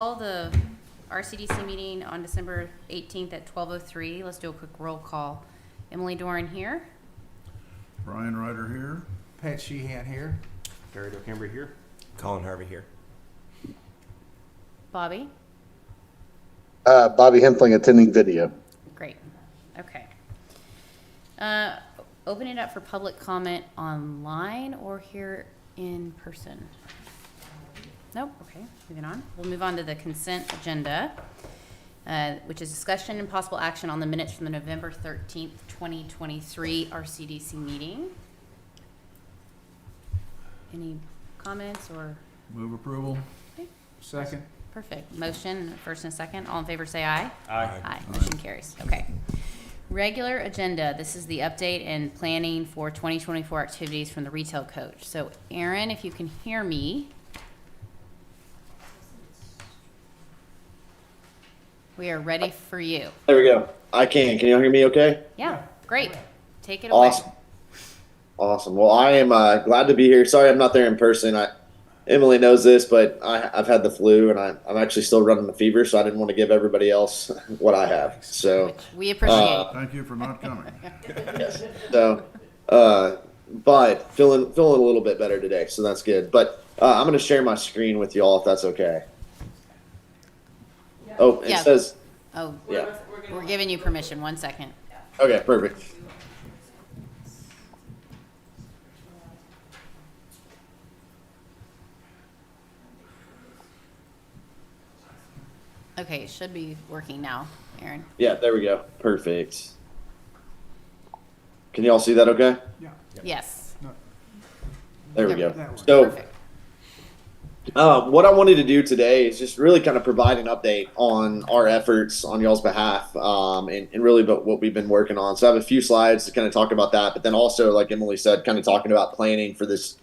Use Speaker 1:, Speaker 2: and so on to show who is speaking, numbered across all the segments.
Speaker 1: Call the RCDC meeting on December 18th at 12:03. Let's do a quick roll call. Emily Doran here.
Speaker 2: Brian Ryder here.
Speaker 3: Pat Sheehan here.
Speaker 4: Gary Docamber here.
Speaker 5: Colin Harvey here.
Speaker 1: Bobby?
Speaker 6: Bobby Hempling attending video.
Speaker 1: Great. Okay. Open it up for public comment online or here in person? Nope. Okay. Moving on. We'll move on to the consent agenda, which is discussion and possible action on the minutes from the November 13th, 2023 RCDC meeting. Any comments or?
Speaker 2: Move approval.
Speaker 1: Okay.
Speaker 3: Second.
Speaker 1: Perfect. Motion, first and second. All in favor say aye.
Speaker 4: Aye.
Speaker 1: Aye. Motion carries. Okay. Regular agenda. This is the update and planning for 2024 activities from the retail coach. So Aaron, if you can hear me. We are ready for you.
Speaker 7: There we go. I can. Can y'all hear me okay?
Speaker 1: Yeah, great. Take it away.
Speaker 7: Awesome. Well, I am glad to be here. Sorry I'm not there in person. Emily knows this, but I've had the flu, and I'm actually still running the fever, so I didn't want to give everybody else what I have. So
Speaker 1: Which we appreciate.
Speaker 2: Thank you for not coming.
Speaker 7: yes. So, but feeling a little bit better today, so that's good. But I'm going to share my screen with y'all if that's okay. Oh, it
Speaker 1: Yeah.
Speaker 7: says,
Speaker 1: Oh,
Speaker 7: yeah.
Speaker 1: we're giving you permission. 1 second.
Speaker 7: Okay, perfect.
Speaker 1: Okay, it should be working now, Aaron.
Speaker 7: Yeah, there we go. Perfect. Can y'all see that okay?
Speaker 3: Yeah.
Speaker 1: Yes.
Speaker 7: There we
Speaker 1: There
Speaker 7: go.
Speaker 3: we go.
Speaker 7: So,
Speaker 1: Perfect.
Speaker 7: what I wanted to do today is just really kind of provide an update on our efforts on y'all's behalf, and really about what we've been working on. So I have a few slides to kind of talk about that, but then also, like Emily said, kind of talking about planning for this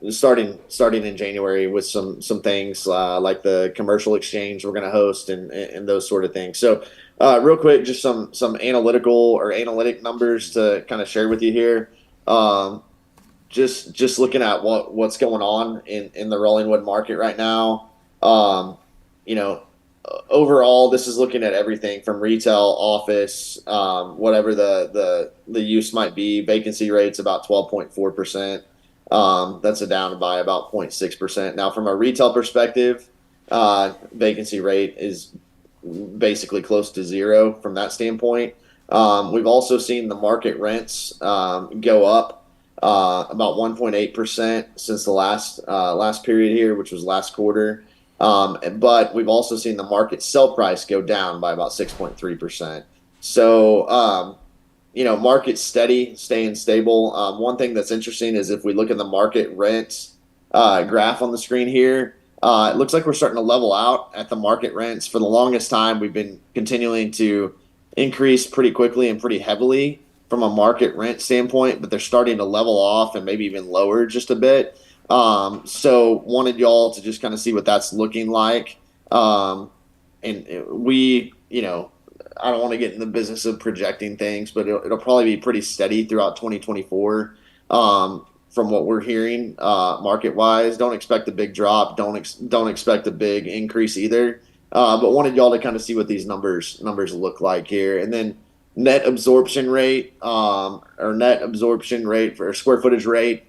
Speaker 7: starting in January with some things like the commercial exchange we're going to host and those sort of things. So real quick, just some analytic numbers to kind of share with you here. Just looking at what's going on in the Rollingwood market right now. Overall, this is looking at everything from retail, office, whatever the use might be. Vacancy rate's about 12.4%. That's down by about 0.6%. Now, from a retail perspective, vacancy rate is basically close to zero from that standpoint. We've also seen the market rents go up about 1.8% since the last period here, which was last quarter. But we've also seen the market sell price go down by about 6.3%. So, market's steady, staying stable. One thing that's interesting is if we look at the market rents graph on the screen here, it looks like we're starting to level out at the market rents. For the longest time, we've been continuing to increase pretty quickly and pretty heavily from a market rent standpoint, but they're starting to level off and maybe even lower just a bit. So wanted y'all to just kind of see what that's looking like. And we, I don't want to get in the business of projecting things, but it'll probably be pretty steady throughout 2024. From what we're hearing, market wise, don't expect a big drop. Don't expect a big increase either. But wanted y'all to kind of see what these numbers look like here. And then net absorption rate, or net absorption rate for square footage rate,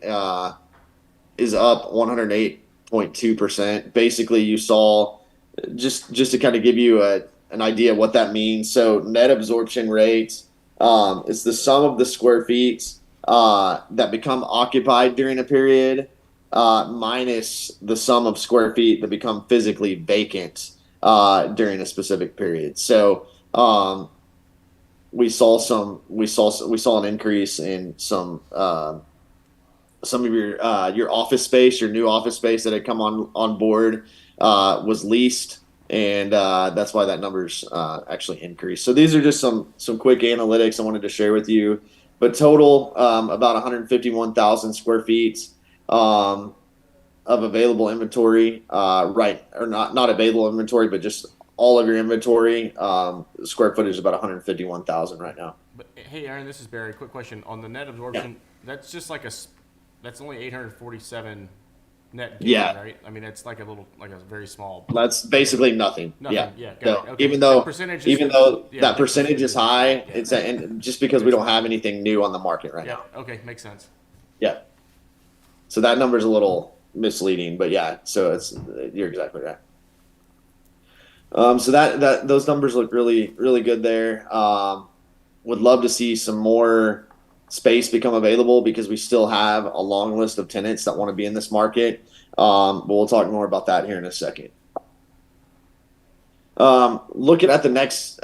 Speaker 7: is up 108.2%. Basically, you saw just to kind of give you an idea of what that means. So net absorption rate, it's the sum of the square feet that become occupied during a period minus the sum of square feet that become physically vacant during a specific period. So we saw an increase in some of your office space, your new office space that had come on board was leased, and that's why that number's actually increased. So these are just some quick analytics I wanted to share with you. But total about 151,000 square feet of available inventory, right? Or not available inventory, but just all of your inventory. Square footage is about 151,000 right now.
Speaker 4: But hey, Aaron, this is Barry. Quick question on the net absorption. That's just like that's only 847 net gain,
Speaker 7: Yeah.
Speaker 4: right? I mean, it's like a very small.
Speaker 7: That's basically nothing.
Speaker 4: Nothing.
Speaker 7: Yeah.
Speaker 4: Yeah. Got
Speaker 7: So
Speaker 4: it. Okay.
Speaker 7: even though
Speaker 4: The percentage is- yeah,
Speaker 7: that
Speaker 4: like
Speaker 7: percentage is high,
Speaker 4: yeah.
Speaker 7: it's and just because we don't have anything new on the market right
Speaker 4: Yeah.
Speaker 7: now.
Speaker 4: Okay. Makes sense.
Speaker 7: Yeah. So that number's a little misleading, but yeah. So you're exactly right. So that those numbers look really good there. Would love to see some more space become available because we still have a long list of tenants that want to be in this market. But we'll talk more about that here in a second. Looking at the next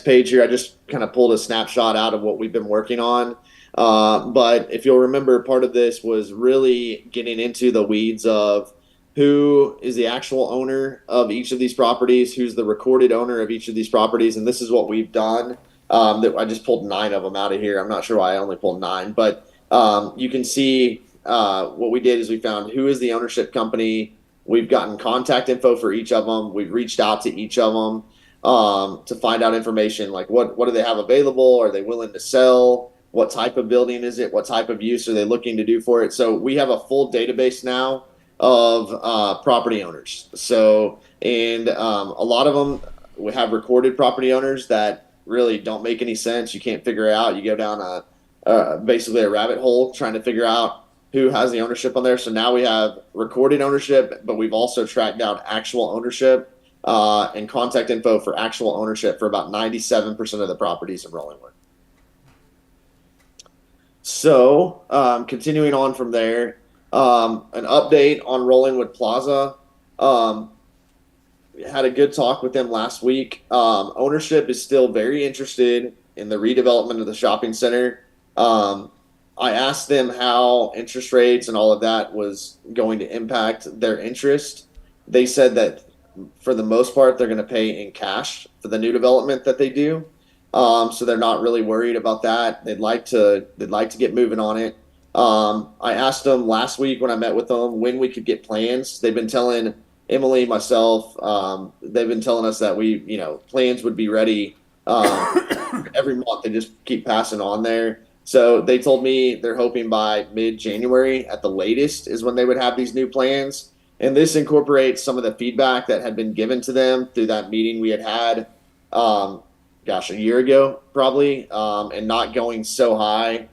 Speaker 7: page here, I just kind of pulled a snapshot out of what we've been working on. But if you'll remember, part of this was really getting into the weeds of who is the actual owner of each of these properties, who's the recorded owner of each of these properties, and this is what we've done. That I just pulled 9 of them out of here. I'm not sure why I only pulled 9, but you can see what we did is we found who is the ownership company. We've gotten contact info for each of them. We've reached out to each of them to find out information like what do they have available? Are they willing to sell? What type of building is it? What type of use are they looking to do for it? So we have a full database now of property owners. So, and a lot of them, we have recorded property owners that really don't make any sense. You can't figure it out. You go down basically a rabbit hole trying to figure out who has the ownership on there. So now we have recorded ownership, but we've also tracked down actual ownership and contact info for actual ownership for about 97% of the properties in Rollingwood. So continuing on from there, an update on Rollingwood Plaza. Had a good talk with them last week. Ownership is still very interested in the redevelopment of the shopping center. I asked them how interest rates and all of that was going to impact their interest. They said that for the most part, they're going to pay in cash for the new development that they do. So they're not really worried about that. They'd like to get moving on it. I asked them last week when I met with them when we could get plans. They've been telling Emily, myself, they've been telling us that plans would be ready every month. They just keep passing on there. So they told me they're hoping by mid-January at the latest is when they would have these new plans. And this incorporates some of the feedback that had been given to them through that meeting we had, a year ago probably, and not going so high.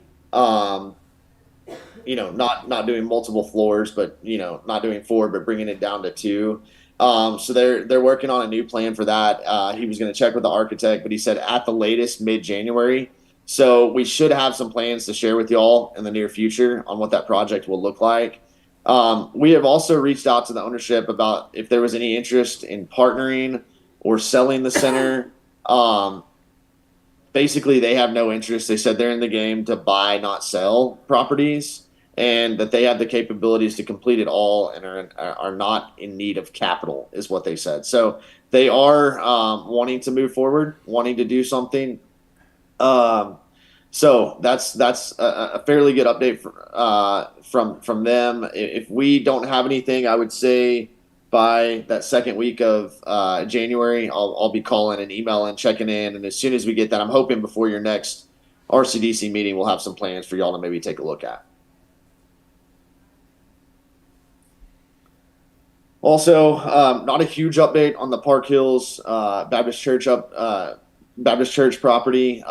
Speaker 7: Not doing multiple floors, but not doing 4, but bringing it down to 2. So they're working on a new plan for that. He was going to check with the architect, but he said at the latest mid-January. So we should have some plans to share with y'all in the near future on what that project will look like. We have also reached out to the ownership about if there was any interest in partnering or selling the center. Basically, they have no interest. They said they're in the game to buy, not sell properties, and that they have the capabilities to complete it all and are not in need of capital, is what they said. So they are wanting to move forward, wanting to do something. So that's a fairly good update from them. If we don't have anything, I would say by that second week of January, I'll be calling and emailing, checking in, and as soon as we get that, I'm hoping before your next RCDC meeting, we'll have some plans for y'all to maybe take a look at. Also, not a huge update on the Park Hills Baptist Church property.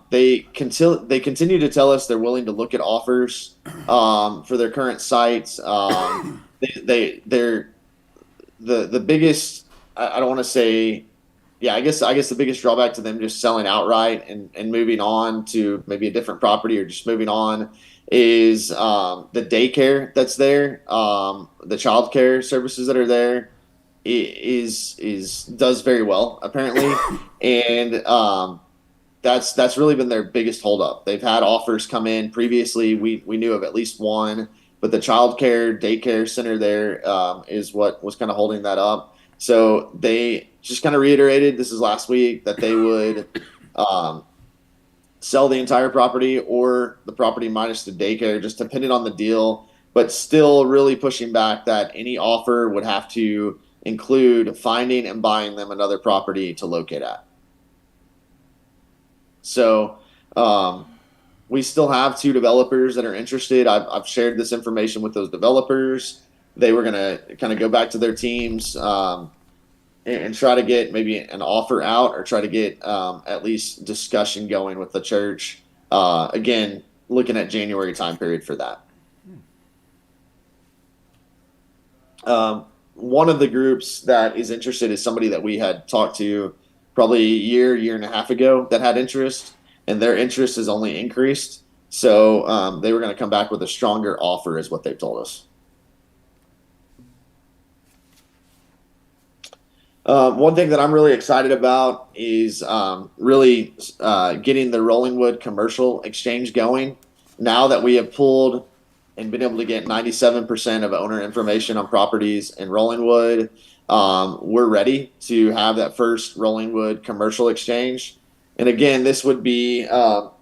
Speaker 7: They continue to tell us they're willing to look at offers for their current sites. They're the biggest. I don't want to say. Yeah, I guess the biggest drawback to them just selling outright and moving on to maybe a different property or just moving on is the daycare that's there, the child care services that are there does very well apparently, and that's really been their biggest holdup. They've had offers come in previously. We knew of at least one, but the child care daycare center there is what was kind of holding that up. So they just kind of reiterated, this is last week, that they would sell the entire property or the property minus the daycare, just depending on the deal, but still really pushing back that any offer would have to include finding and buying them another property to locate at. So we still have 2 developers that are interested. I've shared this information with those developers. they were gonna kind of go back to their teams and try to get maybe an offer out or try to get at least discussion going with the church. Again, looking at January time period for that. One of the groups that is interested is somebody that we had talked to probably a year and a half ago that had interest, and their interest has only increased. So they were going to come back with a stronger offer, is what they've told us. One thing that I'm really excited about is really getting the Rollingwood commercial exchange going. Now that we have pulled and been able to get 97% of owner information on properties in Rollingwood, we're ready to have that first Rollingwood commercial exchange. And again, this would be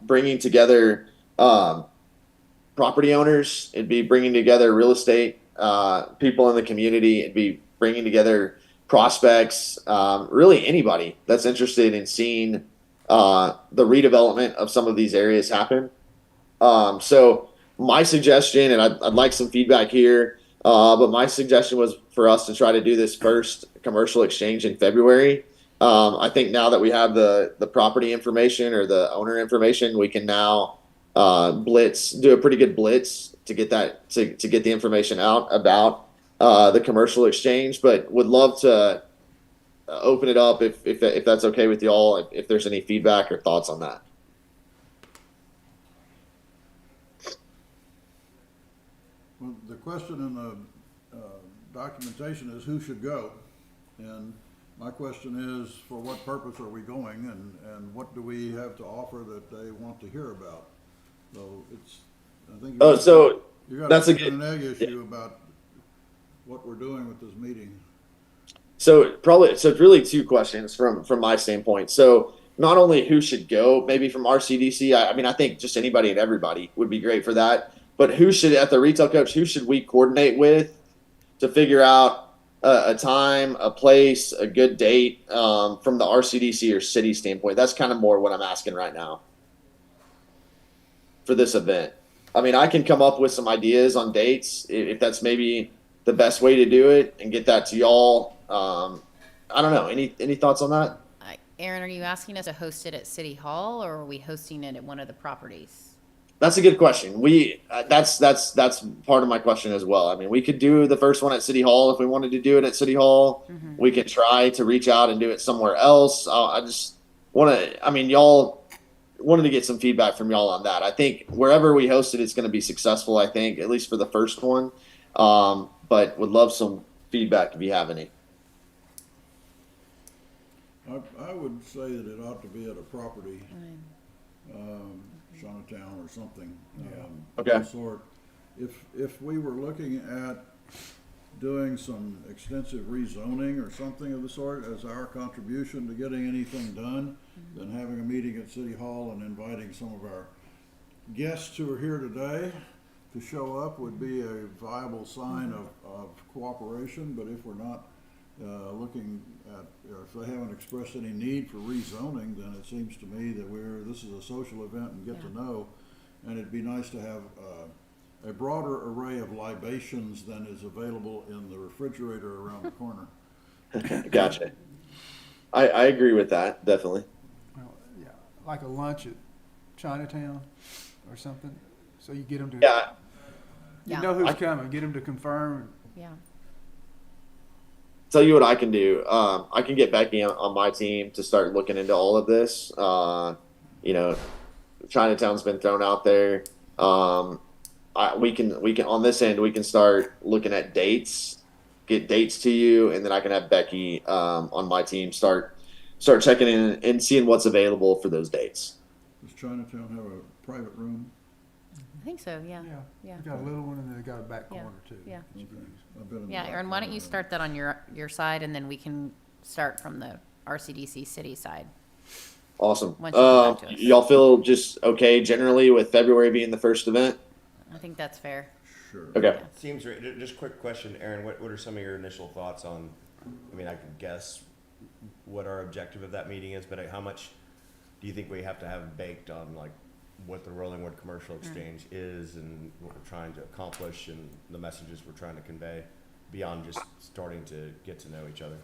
Speaker 7: bringing together property owners. It'd be bringing together real estate people in the community. It'd be bringing together prospects, really anybody that's interested in seeing the redevelopment of some of these areas happen. So my suggestion, and I'd like some feedback here, but my suggestion was for us to try to do this first commercial exchange in February. I think now that we have the property information or the owner information, we can now do a pretty good blitz to get that to get the information out about the commercial exchange. But would love to open it up if that's okay with y'all. If there's any feedback or thoughts on that.
Speaker 2: Well, the question in the documentation is who should go, and my question is, for what purpose are we going, and what do we have to offer that they want to hear about? So I think you got
Speaker 7: that's
Speaker 2: a
Speaker 7: a good
Speaker 2: chicken and egg issue about what we're doing with this meeting.
Speaker 7: So it's really two questions from my standpoint. So not only who should go, maybe from RCDC. I mean, I think just anybody and everybody would be great for that. But who should, at the retail coach, who should we coordinate with to figure out a time, a place, a good date from the RCDC or city standpoint? That's kind of more what I'm asking right now for this event. I mean, I can come up with some ideas on dates if that's maybe the best way to do it and get that to y'all. I don't know. Any thoughts on that?
Speaker 1: Aaron, are you asking us to host it at City Hall, or are we hosting it at one of the properties?
Speaker 7: That's a good question. That's part of my question as well. I mean, we could do the first one at City Hall if we wanted to do it at City Hall. Mm-hmm. We could try to reach out and do it somewhere else. I just want to. I mean, y'all wanted to get some feedback from y'all on that. I think wherever we host it, it's going to be successful. I think at least for the first one. But would love some feedback if you have any.
Speaker 2: I would say that it ought to be at a property. Chinatown or something of the sort. If we were looking at doing some extensive rezoning or something of the sort as our contribution to getting anything done, then having a meeting at City Hall and inviting some of our guests who are here today to show up would be a viable sign of cooperation. But if we're not looking at, or if they haven't expressed any need for rezoning, then it seems to me that this is a social event and get to know, and it'd be nice to have a broader array of libations than is available in the refrigerator around the corner.
Speaker 7: Gotcha. I agree with that, definitely.
Speaker 3: Well, yeah, like a lunch at Chinatown or something, so you get them to, you know who's coming, get them to confirm.
Speaker 1: Yeah.
Speaker 7: Tell you what I can do. I can get Becky on my team to start looking into all of this. Chinatown's been thrown out there. We can on this end we can start looking at dates, get dates to you, and then I can have Becky on my team start checking in and seeing what's available for those dates.
Speaker 2: Does Chinatown have a private room?
Speaker 1: I think so. Yeah.
Speaker 3: They got a little one and they got a back corner too.
Speaker 1: Yeah.
Speaker 2: Okay.
Speaker 1: Yeah, Aaron, why don't you start that on your side, and then we can start from the RCDC city side.
Speaker 7: Awesome.
Speaker 1: Once you come back to us.
Speaker 7: Y'all feel just okay generally with February being the first event?
Speaker 1: I think that's fair.
Speaker 2: Sure.
Speaker 7: Okay.
Speaker 1: Yeah.
Speaker 5: Seems right. Just quick question, Aaron. What are some of your initial thoughts on? I mean, I can guess what our objective of that meeting is, but how much do you think we have to have baked on, like, what the Rollingwood Commercial Exchange is and what we're trying to accomplish and the messages we're trying to convey? beyond just starting to get to know each other?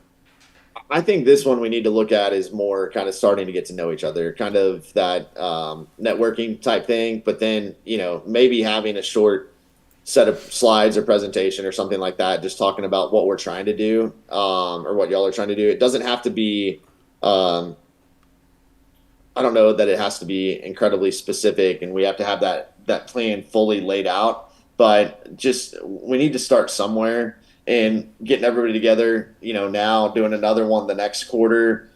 Speaker 7: I think this one we need to look at is more kind of starting to get to know each other, kind of that networking type thing. But then, maybe having a short set of slides or presentation or something like that, just talking about what we're trying to do, or what y'all are trying to do. It doesn't have to be, I don't know that it has to be incredibly specific and we have to have that plan fully laid out, but just, we need to start somewhere and getting everybody together, now doing another one the next quarter,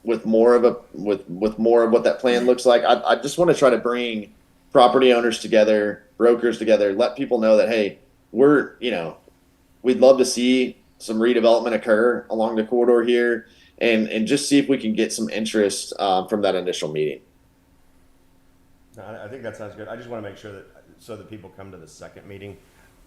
Speaker 7: with more of what that plan looks like. I just want to try to bring property owners together, brokers together, let people know that, hey, we'd love to see some redevelopment occur along the corridor here, and just see if we can get some interest from that initial meeting.
Speaker 5: No, I think that sounds good. I just want to make sure that so that people come to the second meeting,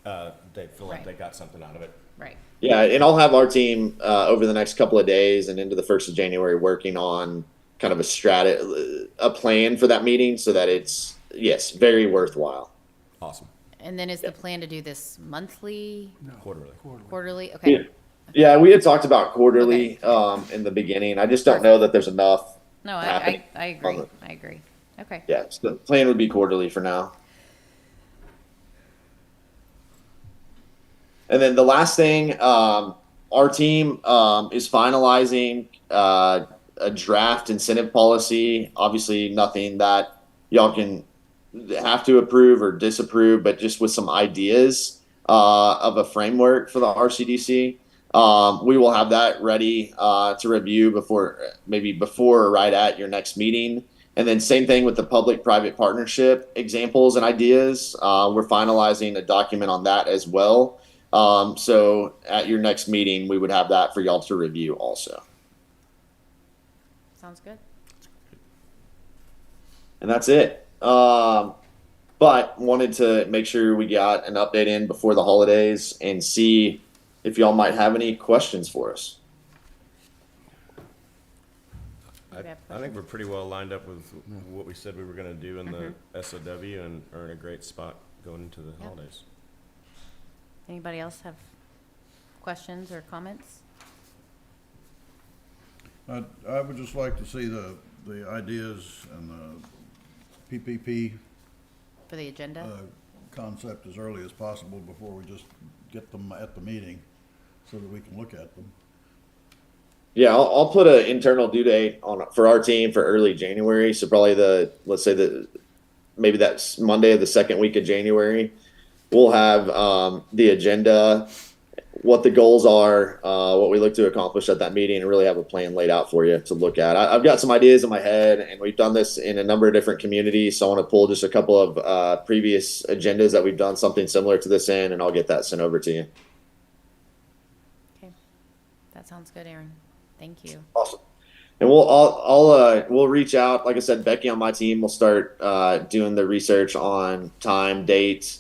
Speaker 5: they feel like
Speaker 1: Right.
Speaker 5: they got something out of it.
Speaker 1: Right.
Speaker 7: Yeah, and I'll have our team over the next couple of days and into the 1st of January working on kind of a plan for that meeting so that it's, yes, very worthwhile.
Speaker 5: Awesome.
Speaker 1: And then is the plan to do this monthly,
Speaker 5: Quarterly.
Speaker 1: quarterly? Okay.
Speaker 7: Yeah, we had talked about quarterly in the beginning. I just don't know that there's enough.
Speaker 1: No,
Speaker 7: happening
Speaker 1: I agree.
Speaker 7: on the-
Speaker 1: I agree. Okay.
Speaker 7: Yeah, so the plan would be quarterly for now. And then the last thing, our team is finalizing a draft incentive policy. Obviously, nothing that y'all can have to approve or disapprove, but just with some ideas of a framework for the RCDC. We will have that ready to review before or right at your next meeting. And then same thing with the public-private partnership examples and ideas. We're finalizing a document on that as well. So at your next meeting, we would have that for y'all to review also.
Speaker 1: Sounds good.
Speaker 7: And that's it. But wanted to make sure we got an update in before the holidays and see if y'all might have any questions for us.
Speaker 5: I think we're pretty well lined up with what we said we were going to do in the SOW and are in a great spot going into the holidays.
Speaker 1: Anybody else have questions or comments?
Speaker 2: I would just like to see the ideas and the PPP
Speaker 1: For the agenda?
Speaker 2: concept as early as possible before we just get them at the meeting so that we can look at them.
Speaker 7: Yeah, I'll put an internal due date for our team for early January. So probably maybe that's Monday of the second week of January. We'll have the agenda, what the goals are, what we look to accomplish at that meeting, and really have a plan laid out for you to look at. I've got some ideas in my head, and we've done this in a number of different communities. So I want to pull just a couple of previous agendas that we've done something similar to this in, and I'll get that sent over to you.
Speaker 1: Okay. That sounds good, Aaron. Thank you.
Speaker 7: Awesome. And we'll reach out. Like I said, Becky on my team will start doing the research on time, date,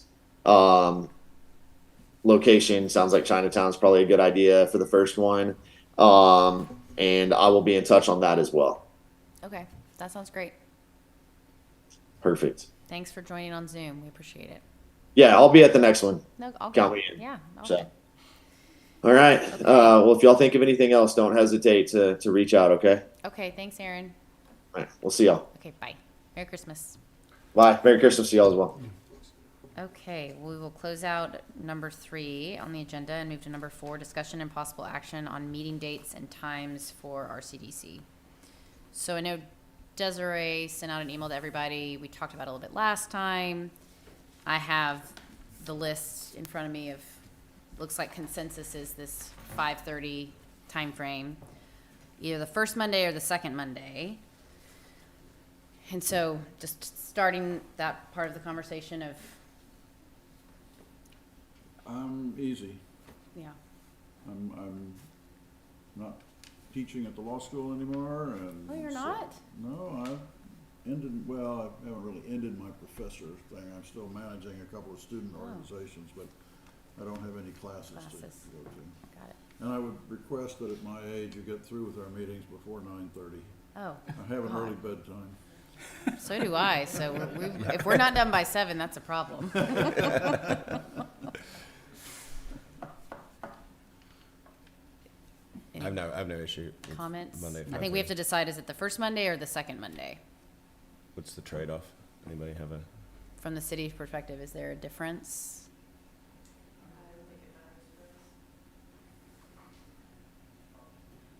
Speaker 7: location. Sounds like Chinatown's probably a good idea for the first one. And I will be in touch on that as well.
Speaker 1: Okay. That sounds great.
Speaker 7: Perfect.
Speaker 1: Thanks for joining on Zoom. We appreciate it.
Speaker 7: Yeah, I'll be at the next one.
Speaker 1: No, I'll
Speaker 7: Count
Speaker 1: go.
Speaker 7: me in.
Speaker 1: Yeah. I'll
Speaker 7: So.
Speaker 1: go.
Speaker 7: All right. Well, if y'all think of anything else, don't hesitate to reach out. Okay.
Speaker 1: Okay. Thanks, Aaron.
Speaker 7: All right. We'll see y'all.
Speaker 1: Okay. Bye. Merry Christmas.
Speaker 7: Bye. Merry Christmas to y'all as well.
Speaker 1: Okay, we will close out number 3 on the agenda and move to number 4, discussion and possible action on meeting dates and times for RCDC. So I know Desiree sent out an email to everybody. We talked about it a little bit last time. I have the list in front of me of, looks like consensus is this 5:30 timeframe, either the first Monday or the second Monday. And so just starting that part of the conversation of,
Speaker 2: I'm easy.
Speaker 1: yeah,
Speaker 2: I'm not teaching at the law school anymore, and
Speaker 1: oh, you're
Speaker 2: so-
Speaker 1: not?
Speaker 2: No, I haven't really ended my professor thing. I'm still managing a couple of student organizations, but I don't have any classes to
Speaker 1: Classes.
Speaker 2: go to.
Speaker 1: Got it.
Speaker 2: And I would request that at my age, you get through with our meetings before 9:30.
Speaker 1: Oh,
Speaker 2: I have an
Speaker 1: God.
Speaker 2: early bedtime.
Speaker 1: So do I, so if we're not done by 7, that's a problem.
Speaker 5: I have no issue with
Speaker 1: comments?
Speaker 5: Monday.
Speaker 1: I think we have to decide, is it the first Monday or the second Monday?
Speaker 5: What's the trade-off? Anybody have a?
Speaker 1: From the city's perspective, is there a difference?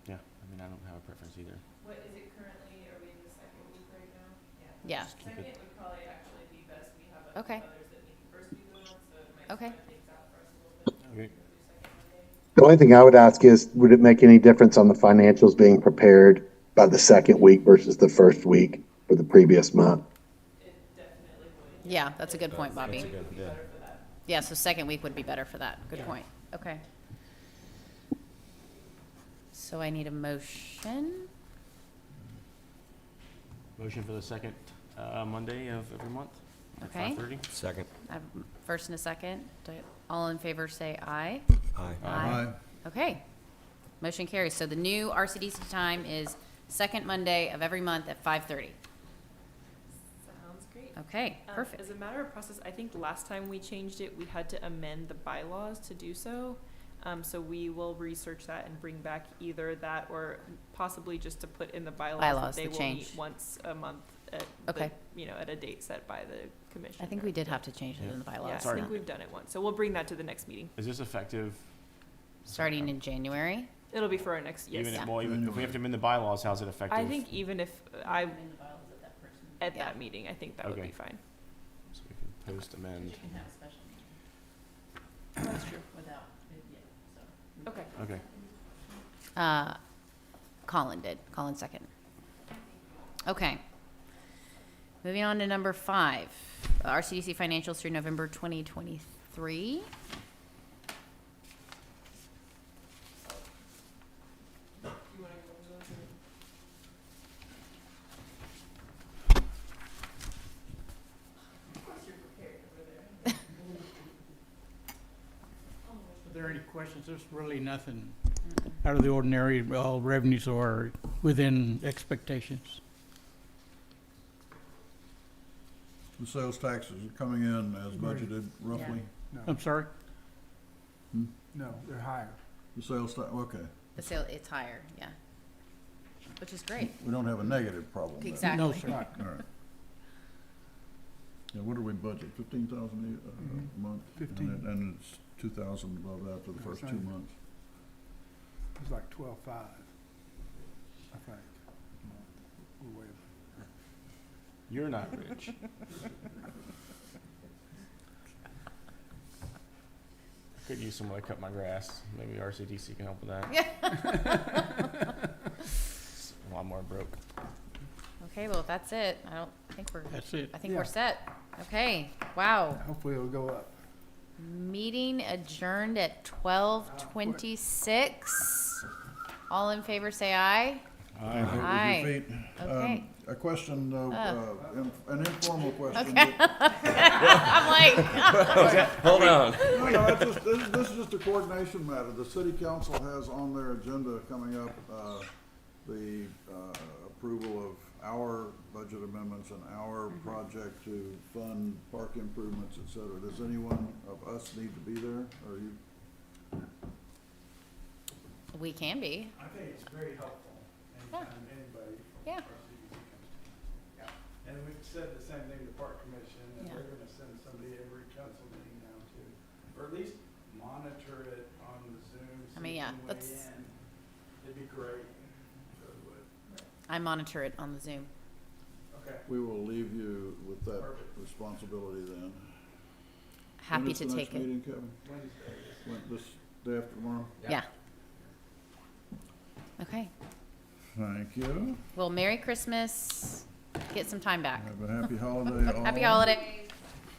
Speaker 4: Yeah, I mean, I don't have a preference either.
Speaker 6: What is it currently? Are we in the second week right now?
Speaker 1: Yeah.
Speaker 6: Second would probably actually be best. We have a
Speaker 1: Okay.
Speaker 6: few others that meet the first week of the month, so it might
Speaker 1: Okay.
Speaker 6: spread things out for us a little bit.
Speaker 4: Okay.
Speaker 6: Do second Monday.
Speaker 8: The only thing I would ask is, would it make any difference on the financials being prepared by the second week versus the first week for the previous month?
Speaker 6: It definitely would.
Speaker 1: Yeah, that's a good point, Bobby.
Speaker 5: That's good, yeah.
Speaker 6: Better for that.
Speaker 1: Yeah, so second week would be better for that. Good point. Okay. So I need a motion.
Speaker 4: Motion for the second Monday of every month at
Speaker 1: Okay.
Speaker 4: 5:30.
Speaker 5: Second.
Speaker 1: I have a first and a second. All in favor say aye.
Speaker 5: Aye.
Speaker 1: Aye. Okay. Motion carries. So the new RCDC time is second Monday of every month at 5:30.
Speaker 6: Sounds great.
Speaker 1: Okay,
Speaker 6: As
Speaker 1: perfect.
Speaker 6: a matter of process, I think last time we changed it, we had to amend the bylaws to do so. So we will research that and bring back either that or possibly just to put in the bylaws
Speaker 1: Bylaws,
Speaker 6: that they
Speaker 1: the
Speaker 6: will
Speaker 1: change.
Speaker 6: meet once a month at
Speaker 1: Okay.
Speaker 6: at a date set by the commission.
Speaker 1: I think we did have to change it in the
Speaker 6: Yeah,
Speaker 1: bylaws.
Speaker 6: I
Speaker 4: Sorry.
Speaker 6: think we've done it once. So we'll bring that to the next meeting.
Speaker 4: Is this effective?
Speaker 1: Starting in January.
Speaker 6: It'll be for our next, yes.
Speaker 4: Even
Speaker 1: Yeah.
Speaker 4: if, well, even if we have to amend the bylaws, how's it effective?
Speaker 6: I think even if at
Speaker 1: Yeah.
Speaker 6: that meeting, I think that would
Speaker 4: Okay.
Speaker 6: be fine.
Speaker 4: So we can post amend.
Speaker 6: That's true. Okay.
Speaker 4: Okay.
Speaker 1: Colin did. Colin second. Okay. Moving on to number 5, RCDC financials through November 2023.
Speaker 9: Are there any questions? There's really nothing out of the ordinary. All revenues are within expectations.
Speaker 2: The sales taxes are coming in as budgeted roughly?
Speaker 3: No,
Speaker 9: I'm sorry?
Speaker 3: no, they're higher.
Speaker 2: The sales tax, okay.
Speaker 1: The sale, it's higher, yeah. Which is great.
Speaker 2: We don't have a negative problem there.
Speaker 1: Exactly.
Speaker 9: No, sir.
Speaker 3: Right.
Speaker 2: All right. Yeah, what do we budget, 15,000 a month?
Speaker 3: 15.
Speaker 2: And it's 2,000 above that for the first 2
Speaker 3: Right.
Speaker 2: months.
Speaker 3: It's like 12.5, I think. We're way
Speaker 4: You're not rich. I could use someone to cut my grass. Maybe RCDC can help with that. It's a lot more broke.
Speaker 1: Okay, well, if that's it, I don't think we're,
Speaker 9: That's it.
Speaker 1: I think
Speaker 3: Yeah.
Speaker 1: we're set. Okay, wow.
Speaker 3: Hopefully it'll go up.
Speaker 1: Meeting adjourned at 12:26. All in favor, say aye.
Speaker 2: Vote with your
Speaker 1: Aye.
Speaker 2: feet.
Speaker 1: Okay.
Speaker 2: A question, though, an informal question.
Speaker 1: Okay. I'm like,
Speaker 5: Hold on.
Speaker 2: No, this is just a coordination matter. The city council has on their agenda coming up, the approval of our budget amendments and our project to fund park improvements, et cetera. Does anyone of us need to be there, or you?
Speaker 1: we can be.
Speaker 3: I think it's very helpful anytime anybody
Speaker 1: Yeah.
Speaker 3: from RCDC comes to. Yeah, and we've said the same thing to Park Commission, and
Speaker 1: Yeah.
Speaker 3: they're gonna send somebody every council meeting now too. Or at least monitor it on the Zoom.
Speaker 1: I mean,
Speaker 3: so you
Speaker 1: yeah,
Speaker 3: can weigh
Speaker 1: that's-
Speaker 3: in. It'd be great. Really would.
Speaker 1: I monitor it on the Zoom.
Speaker 3: Okay.
Speaker 2: We will leave you with that
Speaker 3: Perfect.
Speaker 2: responsibility then.
Speaker 1: Happy
Speaker 2: When is
Speaker 1: to
Speaker 2: the
Speaker 1: take
Speaker 2: next
Speaker 1: it.
Speaker 2: meeting, Kevin?
Speaker 3: Wednesday.
Speaker 2: This day after tomorrow?
Speaker 1: Yeah. Okay.
Speaker 2: Thank you.
Speaker 1: Well, Merry Christmas. Get some time back.
Speaker 2: Have a happy holiday all.
Speaker 1: Happy holidays.